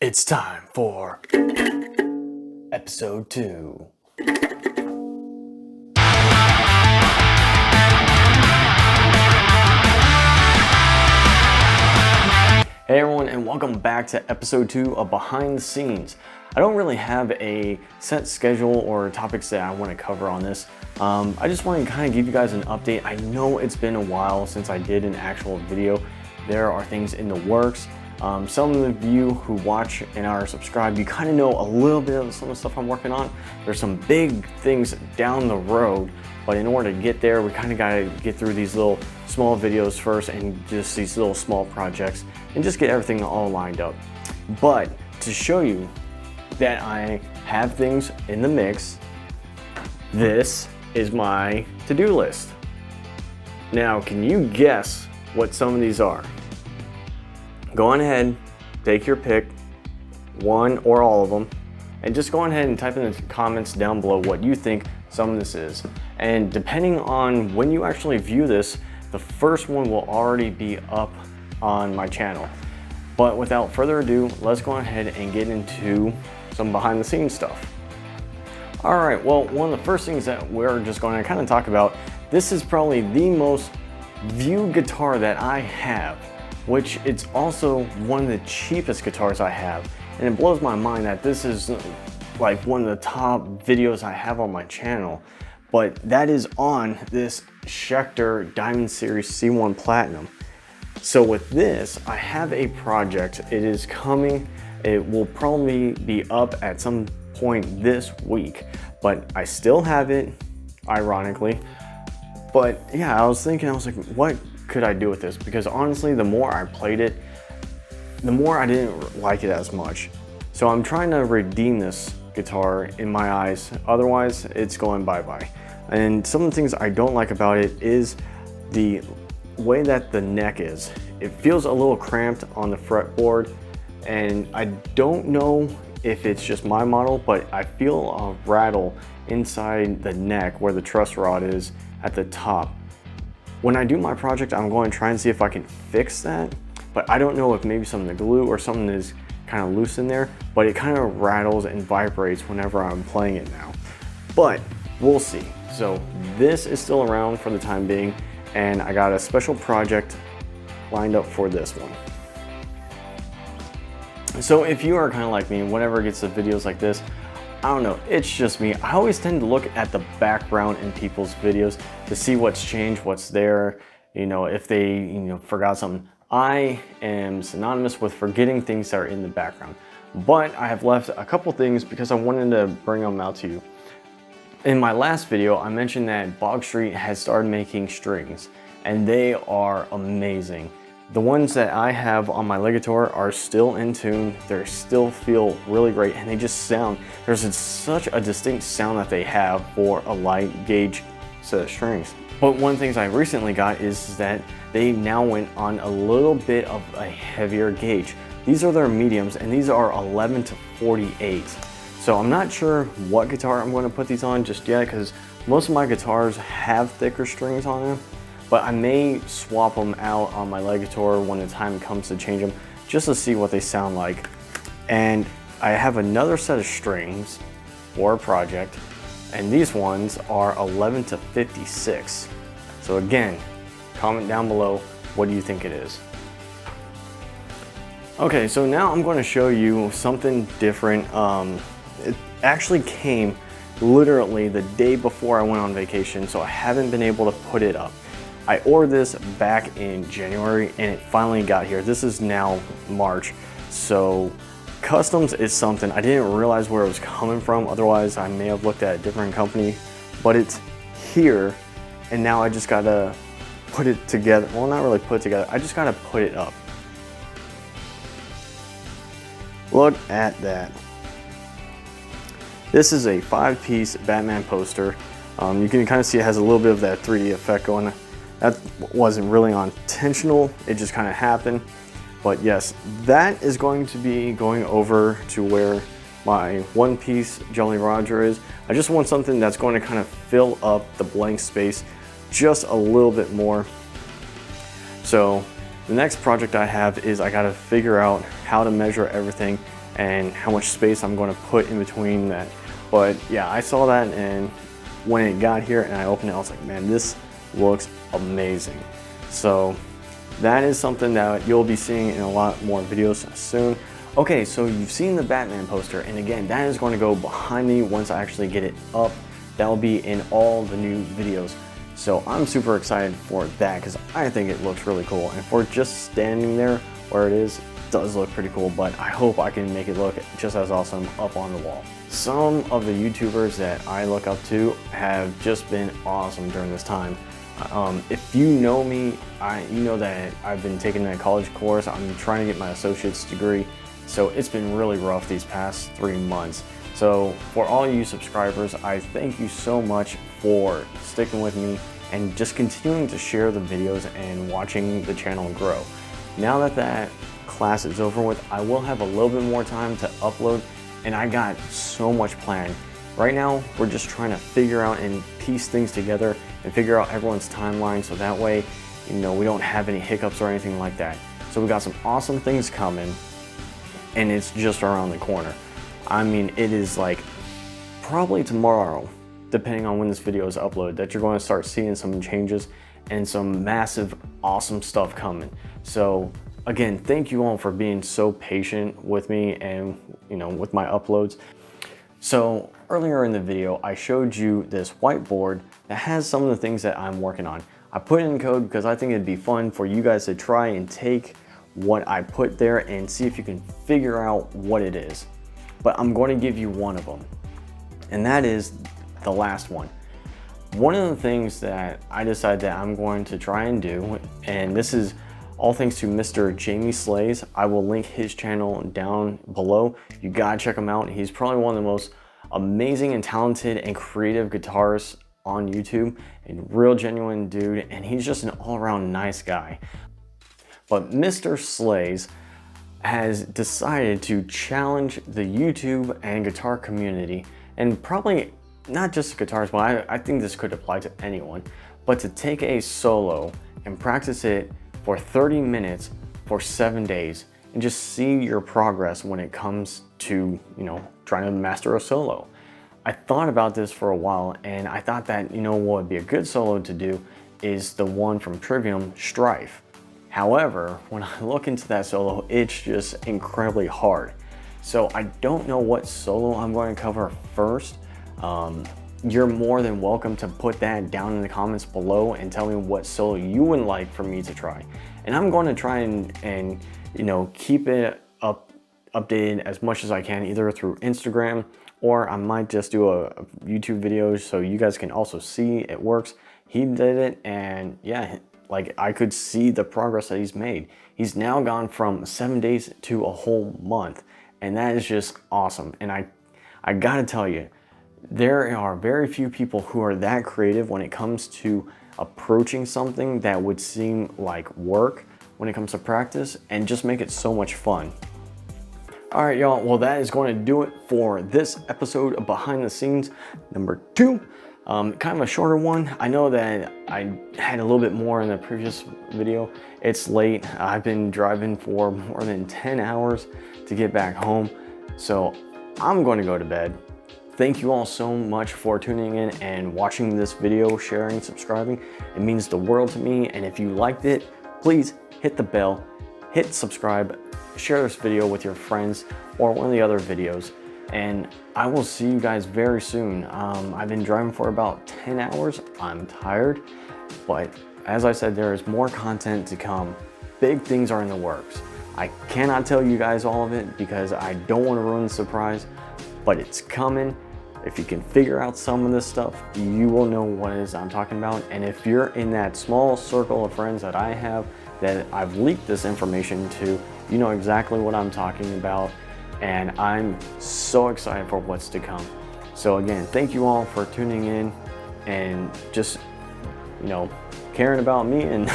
It's time for episode 2. Hey everyone, and welcome back to episode 2 of Behind the Scenes. I don't really have a set schedule or topics that I want to cover on this. I just want to kind of give you guys an update. I know it's been a while since I did an actual video. There are things in the works. Some of you who watch and are subscribed, you kind of know a little bit of some of the stuff I'm working on. There's some big things down the road, but in order to get there, we kind of got to get through these little small videos first and just these little small projects and just get everything all lined up. But to show you that I have things in the mix, this is my to-do list. Now, can you guess what some of these are? Go on ahead, take your pick, one or all of them, and just go on ahead and type in the comments down below what you think some of this is. And depending on when you actually view this, the first one will already be up on my channel. But without further ado, let's go ahead and get into some behind the scenes stuff. All right, well, one of the first things that we're just going to kind of talk about, this is probably the most viewed guitar that I have, which it's also one of the cheapest guitars I have. And it blows my mind that this is like one of the top videos I have on my channel, but that is on this Schecter Diamond Series C1 Platinum. So with this, I have a project. It is coming. It will probably be up at some point this week, but I still have it, ironically. But yeah, I was like, what could I do with this? Because honestly, the more I played it, the more I didn't like it as much. So I'm trying to redeem this guitar in my eyes. Otherwise, it's going bye-bye. And some of the things I don't like about it is the way that the neck is. It feels a little cramped on the fretboard, and I don't know if it's just my model, but I feel a rattle inside the neck where the truss rod is at the top. When I do my project, I'm going to try and see if I can fix that, but I don't know if maybe some of the glue or something is kind of loose in there, but it kind of rattles and vibrates whenever I'm playing it now. But we'll see. So this is still around for the time being, and I got a special project lined up for this one. So if you are kind of like me, whenever it gets to videos like this, I don't know, it's just me. I always tend to look at the background in people's videos to see what's changed, what's there, if they, forgot something. I am synonymous with forgetting things that are in the background. But I have left a couple things because I wanted to bring them out to you. In my last video, I mentioned that Bog Street has started making strings, and they are amazing. The ones that I have on my Ligator are still in tune. They still feel really great, and they just sound, there's such a distinct sound that they have for a light gauge set of strings. But one of the things I recently got is that they now went on a little bit of a heavier gauge. These are their mediums, and these are 11 to 48. So I'm not sure what guitar I'm going to put these on just yet, because most of my guitars have thicker strings on them. But I may swap them out on my Ligator when the time comes to change them, just to see what they sound like. And I have another set of strings for a project, and these ones are 11 to 56. So again, comment down below, what do you think it is? Okay, so now I'm going to show you something different. It actually came literally the day before I went on vacation, so I haven't been able to put it up. I ordered this back in January and it finally got here. This is now March. So customs is something I didn't realize where it was coming from. Otherwise, I may have looked at a different company, but it's here. And now I just gotta put it together. Well, not really put it together. I just gotta put it up. Look at that. This is a 5-piece Batman poster. You can kind of see it has a little bit of that 3D effect going on. That wasn't really intentional, it just kind of happened. But yes, that is going to be going over to where my one-piece Jolly Roger is. I just want something that's going to kind of fill up the blank space just a little bit more. So The next project I have is I gotta figure out how to measure everything and how much space I'm going to put in between that. But yeah, I saw that, and when it got here and I opened it, I was like, man, this looks amazing. So that is something that you'll be seeing in a lot more videos soon. Okay, so you've seen the Batman poster, and again, that is going to go behind me once I actually get it up. That will be in all the new videos. So I'm super excited for that because I think it looks really cool. And for just standing there where it is, it does look pretty cool, but I hope I can make it look just as awesome up on the wall. Some of the YouTubers that I look up to have just been awesome during this time. If you know me, you know that I've been taking a college course. I'm trying to get my associate's degree. So it's been really rough these past 3 months. So for all you subscribers, I thank you so much for sticking with me and just continuing to share the videos and watching the channel grow. Now that that class is over with, I will have a little bit more time to upload, and I got so much planned. Right now, we're just trying to figure out and piece things together and figure out everyone's timeline so that way, we don't have any hiccups or anything like that. So we got some awesome things coming, and it's just around the corner. I mean, it is like probably tomorrow, depending on when this video is uploaded, that you're going to start seeing some changes and some massive, awesome stuff coming. So again, thank you all for being so patient with me and, with my uploads. So earlier in the video, I showed you this whiteboard that has some of the things that I'm working on. I put it in code because I think it'd be fun for you guys to try and take what I put there and see if you can figure out what it is. But I'm going to give you one of them, and that is the last one. One of the things that I decided that I'm going to try and do, and this is all thanks to Mr. Jamie Slays. I will link his channel down below. You gotta check him out. He's probably one of the most amazing and talented and creative guitarists on YouTube, a real genuine dude, and he's just an all-around nice guy. But Mr. Slays has decided to challenge the YouTube and guitar community, and probably not just guitarists, but I think this could apply to anyone, but to take a solo and practice it for 30 minutes for 7 days and just see your progress when it comes to, trying to master a solo. I thought about this for a while, and I thought that, what would be a good solo to do is the one from Trivium, Strife. However, when I look into that solo, it's just incredibly hard. So I don't know what solo I'm going to cover first. You're more than welcome to put that down in the comments below and tell me what solo you would like for me to try. And I'm going to try and keep it updated as much as I can, either through Instagram, or I might just do a YouTube video so you guys can also see it works. He did it, and yeah, like I could see the progress that he's made. He's now gone from 7 days to a whole month, and that is just awesome. And I gotta tell you, there are very few people who are that creative when it comes to approaching something that would seem like work when it comes to practice and just make it so much fun. All right, y'all, well, that is going to do it for this episode of Behind the Scenes number 2. Kind of a shorter one. I know that I had a little bit more in the previous video. It's late. I've been driving for more than 10 hours to get back home, so I'm going to go to bed. Thank you all so much for tuning in and watching this video, sharing, subscribing. It means the world to me, and if you liked it, please hit the bell, hit subscribe, share this video with your friends or one of the other videos, and I will see you guys very soon. I've been driving for about 10 hours. I'm tired, but as I said, there is more content to come. Big things are in the works. I cannot tell you guys all of it because I don't want to ruin the surprise, but it's coming. If you can figure out some of this stuff, you will know what it is I'm talking about. And if you're in that small circle of friends that I have that I've leaked this information to, you know exactly what I'm talking about. And I'm so excited for what's to come. So again, thank you all for tuning in and just, caring about me and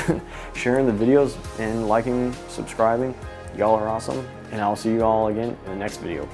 sharing the videos and liking, subscribing. Y'all are awesome. And I'll see you all again in the next video.